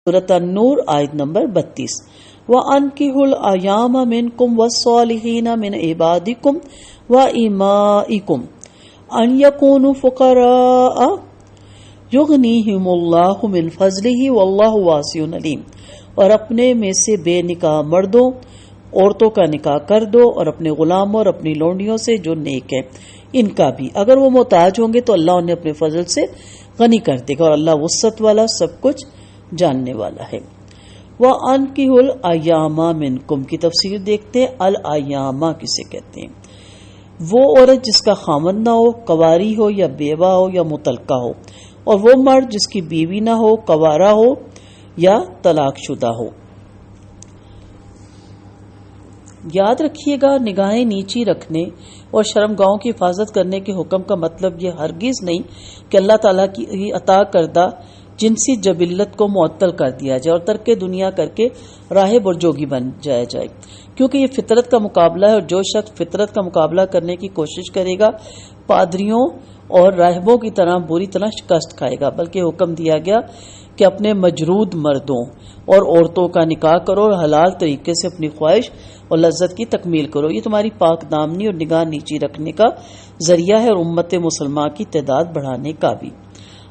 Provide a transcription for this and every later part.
سورۃ النور آیت نمبر 32۔ وَأَنْكِحُوا الْأَيَامَ مِنْكُمْ وَالصَّالِحِينَ مِنْ عِبَادِكُمْ وَإِمَائِكُمْ أَنْ يَكُونُوا فُقَرَاءَ يُغْنِيهِمُ اللَّهُ مِنْ فَضْلِهِ وَاللَّهُ وَاسِعٌ عَلِيمٌ، اور اپنے میں سے بے نکاح مردوں عورتوں کا نکاح کر دو، اور اپنے غلاموں اور اپنی لونڈیوں سے جو نیک ہیں ان کا بھی، اگر وہ محتاج ہوں گے تو اللہ انہیں اپنے فضل سے غنی کر دے گا، اور اللہ وسعت والا سب کچھ جاننے والا ہے۔ وَأَنْكِحُوا الْأَيَامَ مِنْكُمْ کی تفسیر دیکھتے ہیں۔ الایامہ کسے کہتے ہیں؟ وہ عورت جس کا خامند نہ ہو، کواری ہو یا بیوہ ہو یا مطلقہ ہو، اور وہ مرد جس کی بیوی نہ ہو، کوارا ہو یا طلاق شدہ ہو۔ یاد رکھیے گا، نگاہیں نیچی رکھنے اور شرمگاہوں کی حفاظت کرنے کے حکم کا مطلب یہ ہرگز نہیں کہ اللہ تعالیٰ کی عطا کردہ جنسی جبلت کو معطل کر دیا جائے اور ترک دنیا کر کے راہب اور جوگی بن جایا جائے، کیونکہ یہ فطرت کا مقابلہ ہے، اور جو شخص فطرت کا مقابلہ کرنے کی کوشش کرے گا پادریوں اور راہبوں کی طرح بری طرح شکست کھائے گا، بلکہ حکم دیا گیا کہ اپنے مجرود مردوں اور عورتوں کا نکاح کرو اور حلال طریقے سے اپنی خواہش اور لذت کی تکمیل کرو۔ یہ تمہاری پاک دامنی اور نگاہ نیچی رکھنے کا ذریعہ ہے، اور امت مسلمہ کی تعداد بڑھانے کا بھی۔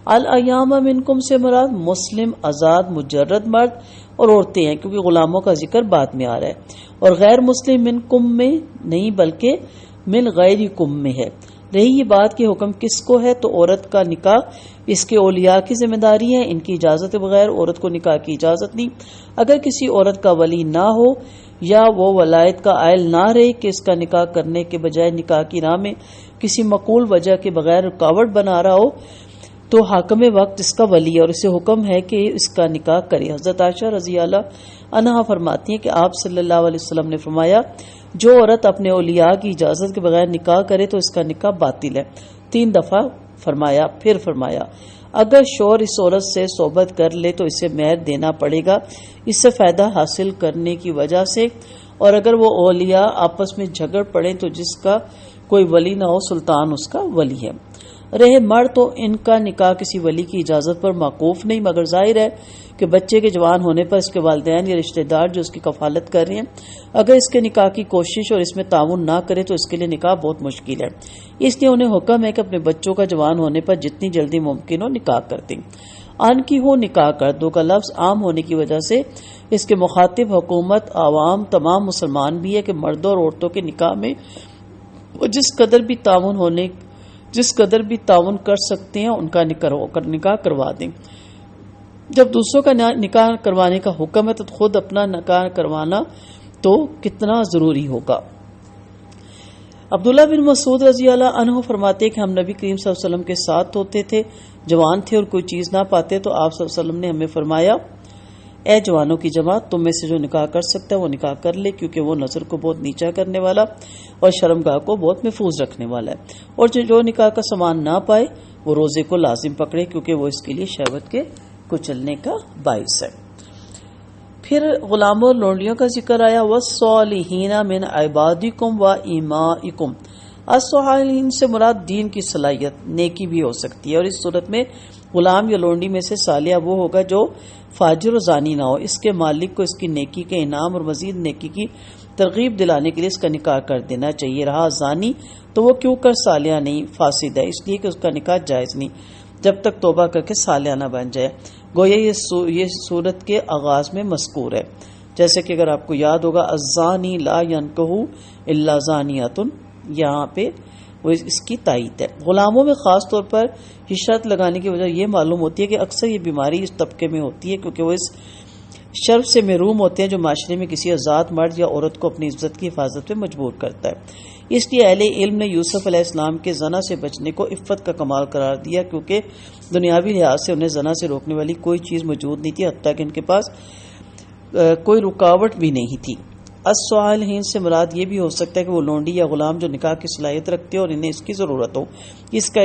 الایام منکم سے مراد مسلم آزاد مجرد مرد اور عورتیں ہیں، کیونکہ غلاموں کا ذکر بعد میں آ رہا ہے، اور غیر مسلم منکم میں نہیں بلکہ من غیرکم میں ہے۔ رہی یہ بات کہ حکم کس کو ہے، تو عورت کا نکاح اس کے اولیاء کی ذمہ داری ہے، ان کی اجازت کے بغیر عورت کو نکاح کی اجازت نہیں۔ اگر کسی عورت کا ولی نہ ہو یا وہ ولایت کا عائل نہ رہے کہ اس کا نکاح کرنے کے بجائے نکاح کی راہ میں کسی معقول وجہ کے بغیر رکاوٹ بنا رہا ہو، تو حاکم وقت اس کا ولی ہے اور اسے حکم ہے کہ اس کا نکاح کرے۔ حضرت عائشہ رضی اللہ عنہا فرماتی ہیں کہ آپ صلی اللہ علیہ وسلم نے فرمایا، جو عورت اپنے اولیاء کی اجازت کے بغیر نکاح کرے تو اس کا نکاح باطل ہے۔ 3 دفعہ فرمایا۔ پھر فرمایا، اگر شوہر اس عورت سے صحبت کر لے تو اسے مہر دینا پڑے گا اس سے فائدہ حاصل کرنے کی وجہ سے، اور اگر وہ اولیاء آپس میں جھگڑ پڑے تو جس کا کوئی ولی نہ ہو سلطان اس کا ولی ہے۔ رہے مرد تو ان کا نکاح کسی ولی کی اجازت پر موقوف نہیں، مگر ظاہر ہے کہ بچے کے جوان ہونے پر اس کے والدین یا رشتہ دار جو اس کی کفالت کر رہے ہیں اگر اس کے نکاح کی کوشش اور اس میں تعاون نہ کرے تو اس کے لیے نکاح بہت مشکل ہے، اس لیے انہیں حکم ہے کہ اپنے بچوں کا جوان ہونے پر جتنی جلدی ممکن ہو نکاح کر دیں۔ ان کی ہو نکاح کر دو کا لفظ عام ہونے کی وجہ سے اس کے مخاطب حکومت، عوام، تمام مسلمان بھی ہے کہ مردوں اور عورتوں کے نکاح میں وہ جس قدر بھی تعاون کر سکتے ہیں ان کا نکاح کروا دیں۔ جب دوسروں کا نکاح کروانے کا حکم ہے تو خود اپنا نکاح کروانا تو کتنا ضروری ہوگا۔ عبداللہ بن مسعود رضی اللہ عنہ فرماتے کہ ہم نبی کریم صلی اللہ علیہ وسلم کے ساتھ ہوتے تھے، جوان تھے اور کوئی چیز نہ پاتے تو آپ صلی اللہ علیہ وسلم نے ہمیں فرمایا، اے جوانوں کی جماعت، تم میں سے جو نکاح کر سکتا ہے وہ نکاح کر لے، کیونکہ وہ نظر کو بہت نیچا کرنے والا اور شرمگاہ کو بہت محفوظ رکھنے والا ہے، اور جو نکاح کا سامان نہ پائے وہ روزے کو لازم پکڑے، کیونکہ وہ اس کے لیے شہوت کے کچلنے کا باعث ہے۔ پھر غلاموں اور لونڈیوں کا ذکر آیا، وَالصَّالِحِينَ مِنْ عِبَادِكُمْ وَإِمَائِكُمْ۔ الصالحین سے مراد دین کی صلاحیت، نیکی بھی ہو سکتی ہے، اور اس صورت میں غلام یا لونڈی میں سے صالحہ وہ ہوگا جو فاجر و زانی نہ ہو، اس کے مالک کو اس کی نیکی کے انعام اور مزید نیکی کی ترغیب دلانے کے لیے اس کا نکاح کر دینا چاہیے۔ رہا زانی تو وہ کیوں کر صالحہ نہیں، فاسد ہے، اس لیے کہ اس کا نکاح جائز نہیں جب تک توبہ کر کے صالحہ نہ بن جائے۔ گویا یہ صورت کے آغاز میں مذکور ہے، جیسے کہ اگر آپ کو یاد ہوگا الزانی لا ينکح الا زانیۃ، یہاں پہ وہ اس کی تائید ہے۔ غلاموں میں خاص طور پر یہ شرط لگانے کی وجہ یہ معلوم ہوتی ہے کہ اکثر یہ بیماری اس طبقے میں ہوتی ہے کیونکہ وہ اس شرف سے محروم ہوتے ہیں جو معاشرے میں کسی آزاد مرد یا عورت کو اپنی عزت کی حفاظت پہ مجبور کرتا ہے۔ اس لیے اہل علم نے یوسف علیہ السلام کے زنا سے بچنے کو عفت کا کمال قرار دیا، کیونکہ دنیاوی لحاظ سے انہیں زنا سے روکنے والی کوئی چیز موجود نہیں تھی، حتیٰ کہ ان کے پاس کوئی رکاوٹ بھی نہیں تھی۔ الصالحین سے مراد یہ بھی ہو سکتا ہے کہ وہ لونڈی یا غلام جو نکاح کی صلاحیت رکھتے اور انہیں اس کی ضرورت ہو۔ اس کا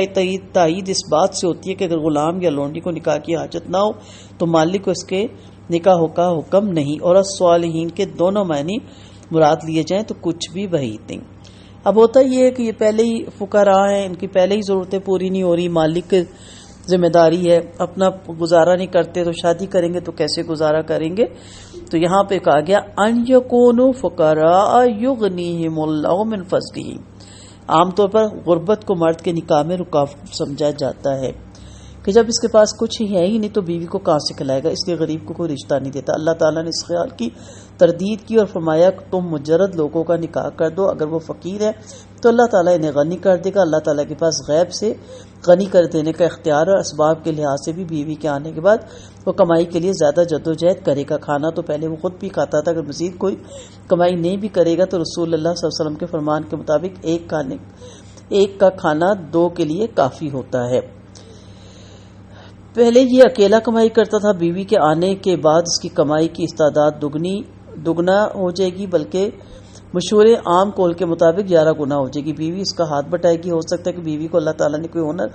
تائید اس بات سے ہوتی ہے کہ اگر غلام یا لونڈی کو نکاح کی حاجت نہ ہو تو مالک کو اس کے نکاح کا حکم نہیں، اور الصالحین کے دونوں معنی مراد لیے جائیں تو کچھ بھی بعید نہیں۔ اب ہوتا یہ ہے کہ یہ پہلے ہی فقراء ہیں، ان کی پہلے ہی ضرورتیں پوری نہیں ہو رہی، مالک ذمہ داری ہے، اپنا گزارا نہیں کرتے تو شادی کریں گے تو کیسے گزارا کریں گے؟ تو یہاں پہ کہا گیا ان یکونوا فقراء یغنیہم اللہ من فضلہ. عام طور پر غربت کو مرد کے نکاح میں رکاوٹ سمجھا جاتا ہے کہ جب اس کے پاس کچھ ہی ہے ہی نہیں تو بیوی کو کہاں سے کھلائے گا، اس لیے غریب کو کوئی رشتہ نہیں دیتا. اللہ تعالیٰ نے اس خیال کی تردید کی اور فرمایا کہ تم مجرد لوگوں کا نکاح کر دو، اگر وہ فقیر ہے تو اللہ تعالیٰ انہیں غنی کر دے گا. اللہ تعالیٰ کے پاس غیب سے غنی کر دینے کا اختیار اور اسباب کے لحاظ سے بھی بیوی کے آنے کے بعد وہ کمائی کے لیے زیادہ جدوجہد کرے گا. کھانا تو پہلے وہ خود بھی کھاتا تھا، اگر مزید کوئی کمائی نہیں بھی کرے گا تو رسول اللہ صلی اللہ علیہ وسلم کے فرمان کے مطابق ایک کا کھانا دو کے لیے کافی ہوتا ہے. پہلے یہ اکیلا کمائی کرتا تھا، بیوی کے آنے کے بعد اس کی کمائی کی استعداد دگنا ہو جائے گی، بلکہ مشہور عام قول کے مطابق 11 گنا ہو جائے گی. بیوی اس کا ہاتھ بٹائے گی. ہو سکتا ہے کہ بیوی کو اللہ تعالیٰ نے کوئی ہنر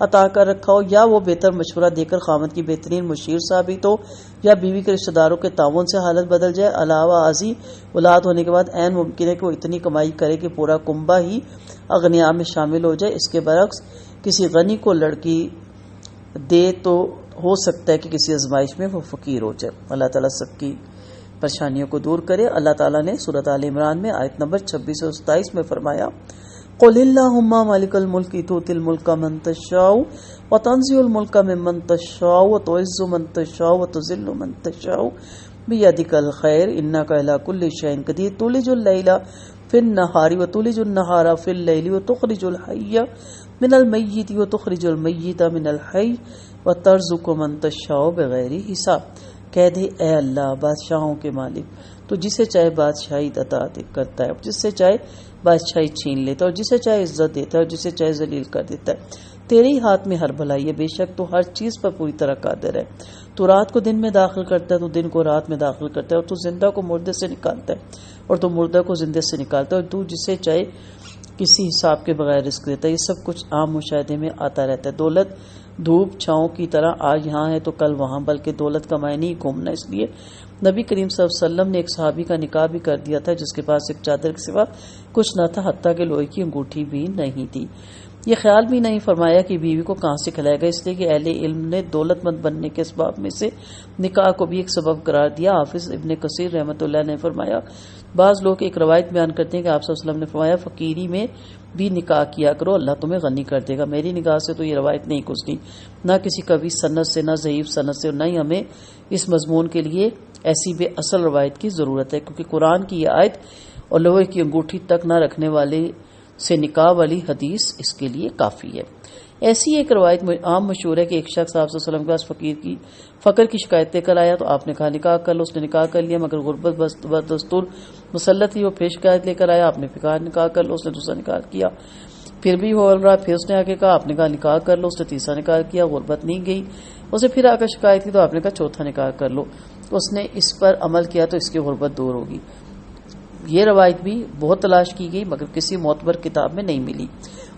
عطا کر رکھا ہو، یا وہ بہتر مشورہ دے کر خاوند کی بہترین مشیر ثابت ہو، یا بیوی کے رشتہ داروں کے تعاون سے حالت بدل جائے. علاوہ ازیں اولاد ہونے کے بعد عین ممکن ہے کہ وہ اتنی کمائی کرے کہ پورا کنبہ ہی اغنیاء میں شامل ہو جائے. اس کے برعکس کسی غنی کو لڑکی دے تو ہو سکتا ہے کہ کسی آزمائش میں وہ فقیر ہو جائے. اللہ تعالیٰ سب کی پریشانیوں کو دور کرے. اللہ تعالیٰ نے سورۃ آل عمران میں آیت نمبر 26 اور 27 میں فرمایا قل اللہم مالک الملک تؤتی الملک من تشاء وتنزع الملک ممن تشاء وتعز من تشاء وتذل من تشاء بیدک الخیر انک علی کل شیء قدیر تولج اللیل فی النہار وتولج النہار فی اللیل وتخرج الحی من المیت وتخرج المیت من الحی وترزق من تشاء بغیر حساب. کہہ دے اے اللہ بادشاہوں کے مالک، تو جسے چاہے بادشاہی عطا کرتا ہے، جس سے چاہے بادشاہی چھین لیتا ہے، اور جسے چاہے عزت دیتا ہے، اور جسے چاہے ذلیل کر دیتا ہے. تیرے ہی ہاتھ میں ہر بھلائی ہے، بے شک تو ہر چیز پر پوری طرح قادر ہے. تو رات کو دن میں داخل کرتا ہے، تو دن کو رات میں داخل کرتا ہے، اور تو زندہ کو مردے سے نکالتا ہے، اور تو مردہ کو زندے سے نکالتا ہے، اور تو جسے چاہے کسی حساب کے بغیر رزق دیتا ہے. یہ سب کچھ عام مشاہدے میں آتا رہتا ہے. دولت دھوپ چھاؤں کی طرح آج یہاں ہے تو کل وہاں، بلکہ دولت کا معنی نہیں گھومنا. اس لیے نبی کریم صلی اللہ علیہ وسلم نے ایک صحابی کا نکاح بھی کر دیا تھا جس کے پاس ایک چادر کے سوا کچھ نہ تھا، حتیٰ کہ لوہے کی انگوٹھی بھی نہیں تھی. یہ خیال بھی نہیں فرمایا کہ بیوی کو کہاں سے کھلائے گا، اس لیے کہ اہل علم نے دولت مند بننے کے اسباب میں سے نکاح کو بھی ایک سبب قرار دیا. حافظ ابن کثیر رحمۃ اللہ نے فرمایا بعض لوگ ایک روایت بیان کرتے ہیں کہ آپ صلی اللہ علیہ وسلم نے فرمایا فقیری میں بھی نکاح کیا کرو، اللہ تمہیں غنی کر دے گا. میری نگاہ سے تو یہ روایت نہیں گزری، نہ کسی کبھی سند سے، نہ ضعیف سند سے، اور نہ ہی ہمیں اس مضمون کے لیے ایسی بے اصل روایت کی ضرورت ہے، کیونکہ قرآن کی یہ آیت اور لوہے کی انگوٹھی تک نہ رکھنے والے سے نکاح والی حدیث اس کے لیے کافی ہے. ایسی ایک روایت عام مشہور ہے کہ ایک شخص آپ صلی اللہ علیہ وسلم کے پاس فقر کی شکایت لے کر آیا تو آپ نے کہا نکاح کر لو. اس نے نکاح کر لیا، مگر غربت بدستور مسلط تھی. وہ پھر شکایت لے کر آیا، آپ نے کہا نکاح کر لو. اس نے دوسرا نکاح کیا، پھر بھی ہو رہا، پھر اس نے آگے کہا، آپ نے کہا نکاح کر لو. اس نے تیسرا نکاح کیا، غربت نہیں گئی. اسے پھر آ کر شکایت کی تو آپ نے کہا چوتھا نکاح کر لو. اس نے اس پر عمل کیا تو اس کی غربت دور ہوگی. یہ روایت بھی بہت تلاش کی گئی مگر کسی معتبر کتاب میں نہیں ملی،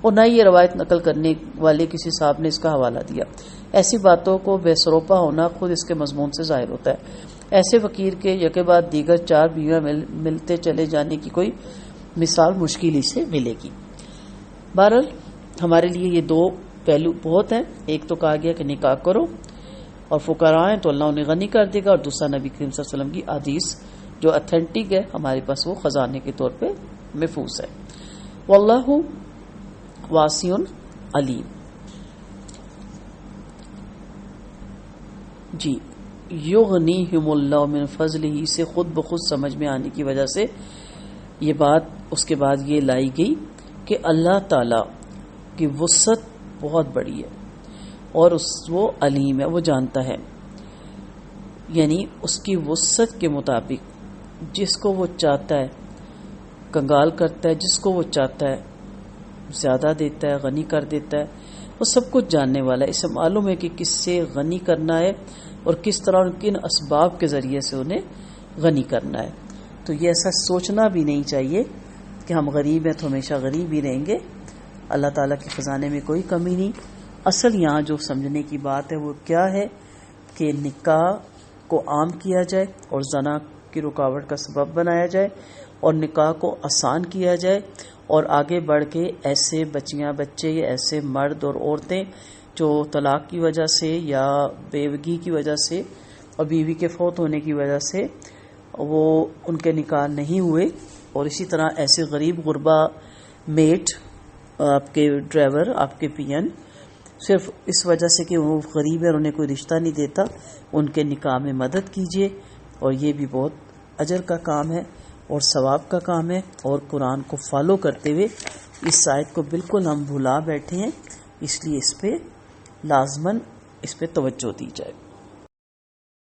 اور نہ ہی یہ روایت نقل کرنے والے کسی صاحب نے اس کا حوالہ دیا. ایسی باتوں کو بے سروپا ہونا خود اس کے مضمون سے ظاہر ہوتا ہے. ایسے فقیر کے یکے بعد دیگر 4 بیویاں ملتے چلے جانے کی کوئی مثال مشکل ہی سے ملے گی. بہرحال ہمارے لیے یہ 2 پہلو بہت ہیں. ایک تو کہا گیا کہ نکاح کرو اور فقراء ہیں تو اللہ انہیں غنی کر دے گا، اور دوسرا نبی کریم صلی اللہ علیہ وسلم کی حدیث جو اتھینٹک ہے ہمارے پاس وہ خزانے کے طور پہ محفوظ ہے. واللہ واسع علیم. جی یغنیہم اللہ من فضلہ سے خود بخود سمجھ میں آنے کی وجہ سے یہ بات اس کے بعد یہ لائی گئی کہ اللہ تعالی کی وسعت بہت بڑی ہے اور وہ علیم ہے، وہ جانتا ہے. یعنی اس کی وسعت کے مطابق جس کو وہ چاہتا ہے کنگال کرتا ہے، جس کو وہ چاہتا ہے زیادہ دیتا ہے، غنی کر دیتا ہے. وہ سب کچھ جاننے والا ہے. اسے معلوم ہے کہ کس سے غنی کرنا ہے اور کس طرح اور کن اسباب کے ذریعے سے انہیں غنی کرنا ہے. تو یہ ایسا سوچنا بھی نہیں چاہیے کہ ہم غریب ہیں تو ہمیشہ غریب ہی رہیں گے. اللہ تعالیٰ کے خزانے میں کوئی کمی نہیں. اصل یہاں جو سمجھنے کی بات ہے وہ کیا ہے کہ نکاح کو عام کیا جائے اور زنا کی رکاوٹ کا سبب بنایا جائے اور نکاح کو آسان کیا جائے، اور آگے بڑھ کے ایسے بچیاں بچے یا ایسے مرد اور عورتیں جو طلاق کی وجہ سے یا بیوگی کی وجہ سے اور بیوی کے فوت ہونے کی وجہ سے وہ ان کے نکاح نہیں ہوئے، اور اسی طرح ایسے غریب غربا میٹ، آپ کے ڈرائیور، آپ کے پی این، صرف اس وجہ سے کہ وہ غریب ہے اور انہیں کوئی رشتہ نہیں دیتا، ان کے نکاح میں مدد کیجیے، اور یہ بھی بہت اجر کا کام ہے اور ثواب کا کام ہے، اور قرآن کو فالو کرتے ہوئے اس آیت کو بالکل ہم بھلا بیٹھے ہیں، اس لیے اس پہ لازماً اس پہ توجہ دی جائے۔